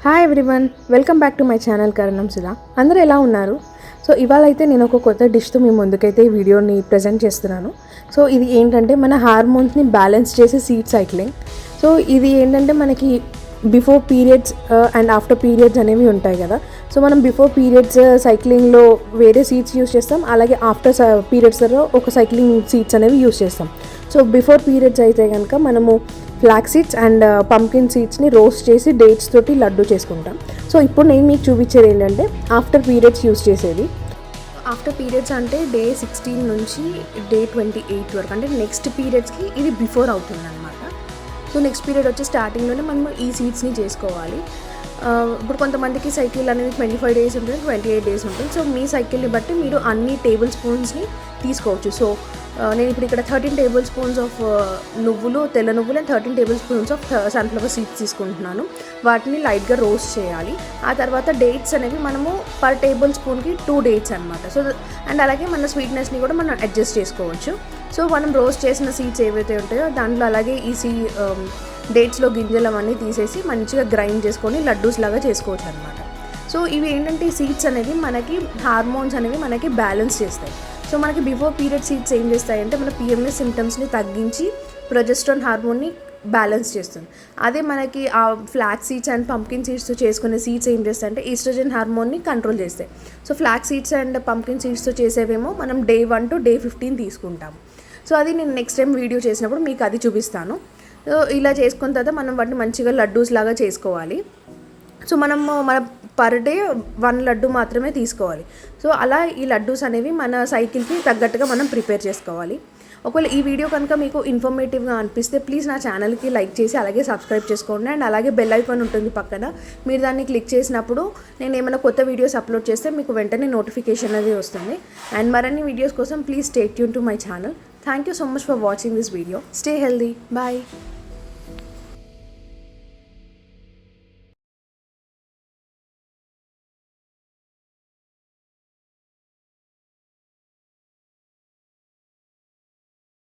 Hi everyone, welcome back to my channel Karanam Sudha. అందరూ ఎలా ఉన్నారు? సో ఇవాళ అయితే నేను ఒక కొత్త డిష్తో మీ ముందుకైతే ఈ వీడియోని ప్రజెంట్ చేస్తున్నాను. సో ఇది ఏంటంటే మన హార్మోన్స్ని బ్యాలెన్స్ చేసే సీడ్ సైక్లింగ్. సో ఇది ఏంటంటే మనకి before periods and after periods అనేవి ఉంటాయి కదా. సో మనం బిఫోర్ పీరియడ్స్ సైక్లింగ్లో వేరే సీడ్స్ యూస్ చేస్తాం, అలాగే ఆఫ్టర్ పీరియడ్స్లో ఒక సైక్లింగ్ సీడ్స్ అనేవి యూస్ చేస్తాం. సో బిఫోర్ పీరియడ్స్ అయితే కనుక మనము ఫ్లాక్స్ సీడ్స్ అండ్ పంకిన్ సీడ్స్ని రోస్ట్ చేసి డేట్స్ తోటి లడ్డు చేసుకుంటాం. సో ఇప్పుడు నేను మీకు చూపించేది ఏంటంటే ఆఫ్టర్ పీరియడ్స్ యూస్ చేసేది. ఆఫ్టర్ పీరియడ్స్ అంటే డే 16 నుంచి డే 28 వరకు, అంటే నెక్స్ట్ పీరియడ్స్కి ఇది బిఫోర్ అవుతుంది అనమాట. సో నెక్స్ట్ పీరియడ్ వచ్చి స్టార్టింగ్లోనే మనం ఈ సీడ్స్ని చేసుకోవాలి. ఇప్పుడు కొంతమందికి సైకిల్ అనేది 25 డేస్ ఉంటుంది, 28 డేస్ ఉంటుంది. సో మీ సైకిల్ని బట్టి మీరు అన్ని టేబుల్ స్పూన్స్ని తీసుకోవచ్చు. సో నేను ఇప్పుడు ఇక్కడ 13 టేబుల్ స్పూన్స్ ఆఫ్ తెల్ల నువ్వులు and 13 table spoons of sunflower seeds తీసుకుంటున్నాను. వాటిని లైట్గా రోస్ట్ చేయాలి. ఆ తర్వాత డేట్స్ అనేవి మనము పర్ టేబుల్ స్పూన్కి 2 డేట్స్ అనమాట. సో అండ్ అలాగే మన స్వీట్నెస్ని కూడా మనం అడ్జస్ట్ చేసుకోవచ్చు. సో మనం రోస్ట్ చేసిన సీడ్స్ ఏవైతే ఉంటాయో దాంట్లో అలాగే ఈ డేట్స్లో గింజలు అవన్నీ తీసేసి మంచిగా గ్రైండ్ చేసుకొని లడ్డూస్ లాగా చేసుకోవచ్చు అనమాట. సో ఇవి ఏంటంటే ఈ సీడ్స్ అనేవి మనకి హార్మోన్స్ అనేవి మనకి బ్యాలెన్స్ చేస్తాయి. సో మనకి బిఫోర్ పీరియడ్ సీడ్స్ ఏం చేస్తాయంటే మన పిఎంఎస్ సిమ్టమ్స్ని తగ్గించి ప్రొజెస్ట్రాన్ హార్మోన్ని బ్యాలెన్స్ చేస్తుంది. అదే మనకి ఆ ఫ్లాక్స్ సీడ్స్ అండ్ పంకిన్ సీడ్స్తో చేసుకునే సీడ్స్ ఏం చేస్తాయంటే ఈస్ట్రోజన్ హార్మోన్ని కంట్రోల్ చేస్తాయి. So flax seeds and pumpkin సీడ్స్తో చేసేవేమో మనం డే 1 to day 15 తీసుకుంటాం. సో అది నేను నెక్స్ట్ టైం వీడియో చేసినప్పుడు మీకు అది చూపిస్తాను. సో ఇలా చేసుకున్న తర్వాత మనం వాటిని మంచిగా లడ్డూస్ లాగా చేసుకోవాలి. సో మనము మన పర్ డే 1 లడ్డు మాత్రమే తీసుకోవాలి. సో అలా ఈ లడ్డూస్ అనేవి మన సైకిల్కి తగ్గట్టుగా మనం ప్రిపేర్ చేసుకోవాలి. ఒకవేళ ఈ వీడియో కనుక మీకు ఇన్ఫర్మేటివ్గా అనిపిస్తే ప్లీజ్ నా ఛానల్కి లైక్ చేసి అలాగే సబ్స్క్రైబ్ చేసుకోండి. అండ్ అలాగే బెల్ ఐకాన్ ఉంటుంది పక్కన, మీరు దాన్ని క్లిక్ చేసినప్పుడు నేను ఏమైనా కొత్త వీడియోస్ అప్లోడ్ చేస్తే మీకు వెంటనే నోటిఫికేషన్ అనేది వస్తుంది. అండ్ మరిన్ని వీడియోస్ కోసం please stay tune to my channel. Thank you so much for watching this video. Stay healthy. Bye.